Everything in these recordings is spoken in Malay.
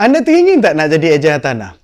Anda teringin tak nak jadi ejen hartanah?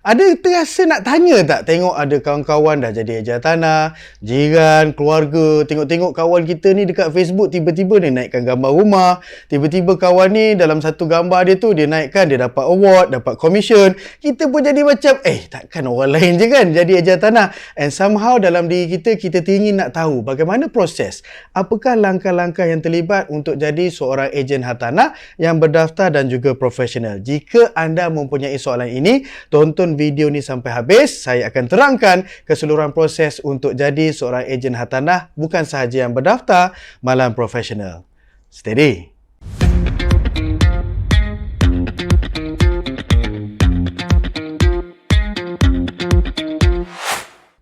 Ada terasa nak tanya tak? Tengok ada kawan-kawan dah jadi ejen hartanah, jiran, keluarga. Tengok-tengok kawan kita ni dekat Facebook tiba-tiba dia naikkan gambar rumah. Tiba-tiba kawan ni dalam satu gambar dia tu dia naikkan, dia dapat award, dapat commission. Kita pun jadi macam, takkan orang lain je kan jadi ejen hartanah. And somehow dalam diri kita, kita teringin nak tahu bagaimana proses. Apakah langkah-langkah yang terlibat untuk jadi seorang ejen hartanah yang berdaftar dan juga profesional. Jika anda mempunyai soalan ini, tonton video ni sampai habis. Saya akan terangkan keseluruhan proses untuk jadi seorang ejen hartanah, bukan sahaja yang berdaftar, malah profesional. Steady.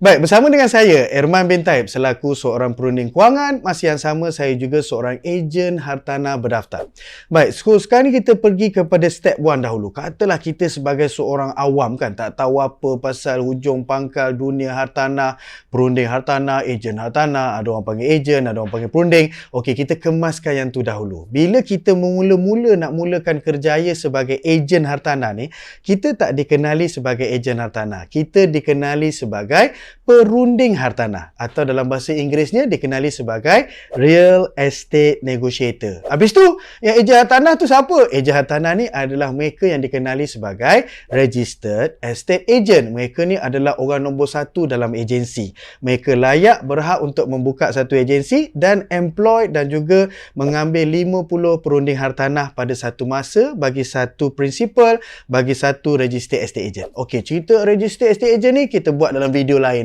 Baik, bersama dengan saya, Erman bin Taib, selaku seorang perunding kewangan. Masa yang sama, saya juga seorang ejen hartanah berdaftar. Baik, sekarang ni kita pergi kepada step 1 dahulu. Katalah kita sebagai seorang awam kan, tak tahu apa pasal hujung pangkal dunia hartanah, perunding hartanah, ejen hartanah, ada orang panggil ejen, ada orang panggil perunding. Okey, kita kemaskan yang tu dahulu. Bila kita mula-mula nak mulakan kerjaya sebagai ejen hartanah ni, kita tak dikenali sebagai ejen hartanah. Kita dikenali sebagai perunding hartanah, atau dalam bahasa Inggerisnya dikenali sebagai real estate negotiator. Habis tu, yang ejen hartanah tu siapa? Ejen hartanah ni adalah mereka yang dikenali sebagai registered estate agent. Mereka ni adalah orang nombor 1 dalam agensi. Mereka layak, berhak untuk membuka satu agensi dan employ dan juga mengambil 50 perunding hartanah pada satu masa bagi satu principal, bagi satu registered estate agent. Okey, cerita registered estate agent ni kita buat dalam video lain.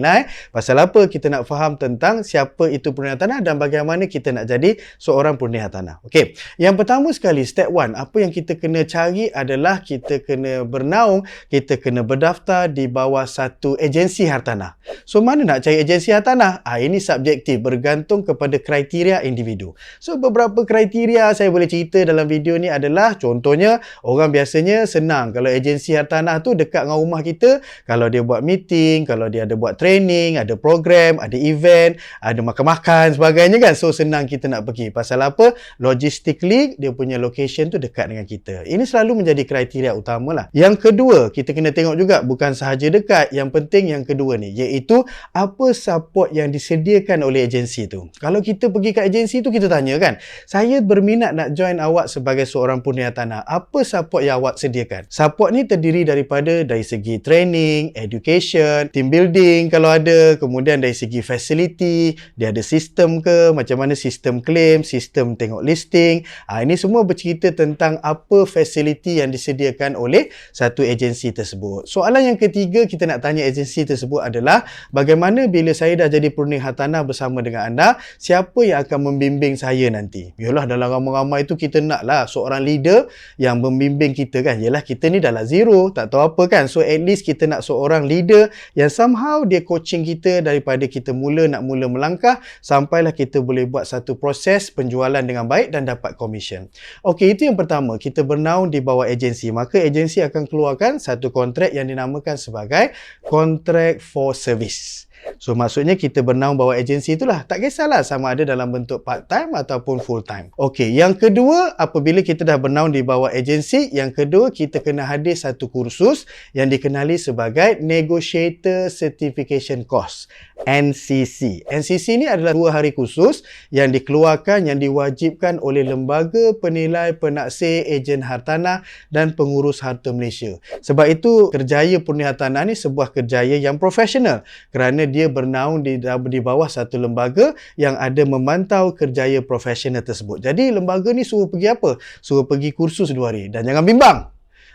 Pasal apa? Kita nak faham tentang siapa itu perunding hartanah dan bagaimana kita nak jadi seorang perunding hartanah. Okey, yang pertama sekali, step 1, apa yang kita kena cari adalah kita kena bernaung, kita kena berdaftar di bawah satu agensi hartanah. So, mana nak cari agensi hartanah? Ini subjektif, bergantung kepada kriteria individu. So, beberapa kriteria saya boleh cerita dalam video ni adalah, contohnya, orang biasanya senang kalau agensi hartanah tu dekat dengan rumah kita. Kalau dia buat meeting, kalau dia ada buat training, ada program, ada event, ada makan-makan sebagainya kan. So, senang kita nak pergi. Pasal apa? Logistically, dia punya location tu dekat dengan kita. Ini selalu menjadi kriteria utama lah. Yang kedua, kita kena tengok juga bukan sahaja dekat. Yang penting yang kedua ni, iaitu apa support yang disediakan oleh agensi tu. Kalau kita pergi kat agensi tu, kita tanya kan, saya berminat nak join awak sebagai seorang perunding hartanah. Apa support yang awak sediakan? Support ni terdiri daripada dari segi training, education, team building kalau ada, kemudian dari segi facility, dia ada sistem ke, macam mana sistem claim, sistem tengok listing. Ini semua bercerita tentang apa facility yang disediakan oleh satu agensi tersebut. Soalan yang ketiga kita nak tanya agensi tersebut adalah, bagaimana bila saya dah jadi perunding hartanah bersama dengan anda, siapa yang akan membimbing saya nanti? Yalah, dalam ramai-ramai tu kita naklah seorang leader yang membimbing kita kan. Yalah, kita ni dah lah zero, tak tahu apa kan. So, at least kita nak seorang leader yang somehow dia coaching kita daripada kita nak mula melangkah sampailah kita boleh buat satu proses penjualan dengan baik dan dapat commission. Okey, itu yang pertama, kita bernaung di bawah agensi. Maka agensi akan keluarkan satu kontrak yang dinamakan sebagai contract for service. So, maksudnya kita bernaung bawah agensi itulah. Tak kisahlah sama ada dalam bentuk part-time ataupun full-time. Okey, yang kedua, apabila kita dah bernaung di bawah agensi, yang kedua, kita kena hadir satu kursus yang dikenali sebagai Negotiator Certification Course, NCC. NCC ni adalah 2 hari kursus yang dikeluarkan, yang diwajibkan oleh Lembaga Penilai Penaksir Ejen Hartanah dan Pengurus Harta Malaysia. Sebab itu, kerjaya perunding hartanah ni sebuah kerjaya yang profesional kerana dia bernaung di bawah satu lembaga yang ada memantau kerjaya profesional tersebut. Jadi, lembaga ni suruh pergi apa? Suruh pergi kursus 2 hari. Dan jangan bimbang.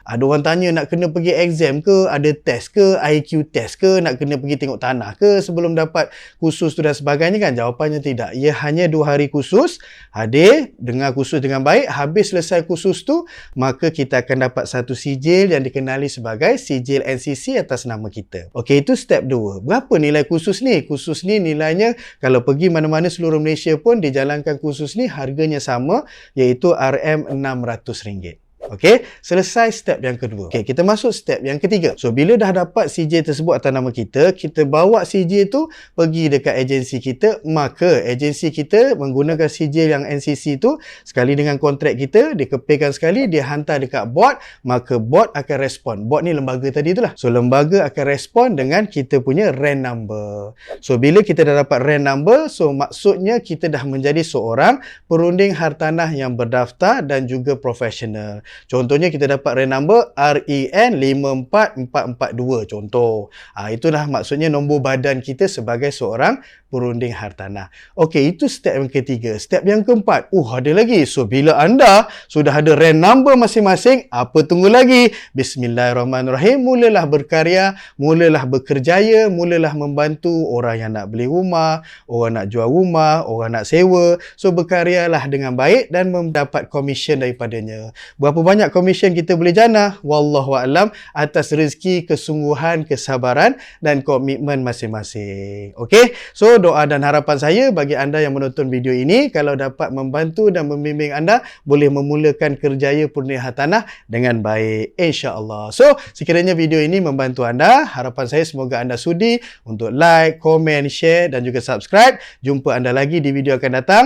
Ada orang tanya nak kena pergi exam ke, ada test ke, IQ test ke, nak kena pergi tengok tanah ke sebelum dapat kursus tu dan sebagainya kan? Jawapannya tidak. Ia hanya 2 hari kursus, hadir, dengar kursus dengan baik, habis selesai kursus tu, maka kita akan dapat satu sijil yang dikenali sebagai sijil NCC atas nama kita. Okey, itu step 2. Berapa nilai kursus ni? Kursus ni nilainya, kalau pergi mana-mana seluruh Malaysia pun dijalankan kursus ni, harganya sama, iaitu RM600. Okey, selesai step yang kedua. Okey, kita masuk step yang ketiga. So, bila dah dapat CJ tersebut atas nama kita, kita bawa CJ tu pergi dekat agensi kita, maka agensi kita menggunakan CJ yang NCC tu, sekali dengan kontrak kita, dikepilkan sekali, dia hantar dekat board, maka board akan respon. Board ni lembaga tadi tu lah. So, lembaga akan respon dengan kita punya RAN number. So, bila kita dah dapat RAN number, so maksudnya kita dah menjadi seorang perunding hartanah yang berdaftar dan juga profesional. Contohnya kita dapat RAN number REN 54442 contoh. Itulah maksudnya nombor badan kita sebagai seorang perunding hartanah. Okey, itu step yang ketiga. Step yang keempat, ada lagi. So, bila anda sudah ada RAN number masing-masing, apa tunggu lagi? Bismillahirrahmanirrahim. Mulalah berkarya, mulalah berkerjaya, mulalah membantu orang yang nak beli rumah, orang nak jual rumah, orang nak sewa. So, berkaryalah dengan baik dan mendapat komisen daripadanya. Berapa banyak komisen kita boleh jana? Wallahualam, atas rezeki, kesungguhan, kesabaran dan komitmen masing-masing. Okey? So, doa dan harapan saya bagi anda yang menonton video ini, kalau dapat membantu dan membimbing anda, boleh memulakan kerjaya perunding hartanah dengan baik, insya-Allah. So, sekiranya video ini membantu anda, harapan saya semoga anda sudi untuk like, komen, share dan juga subscribe. Jumpa anda lagi di video akan datang.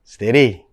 Stay ready.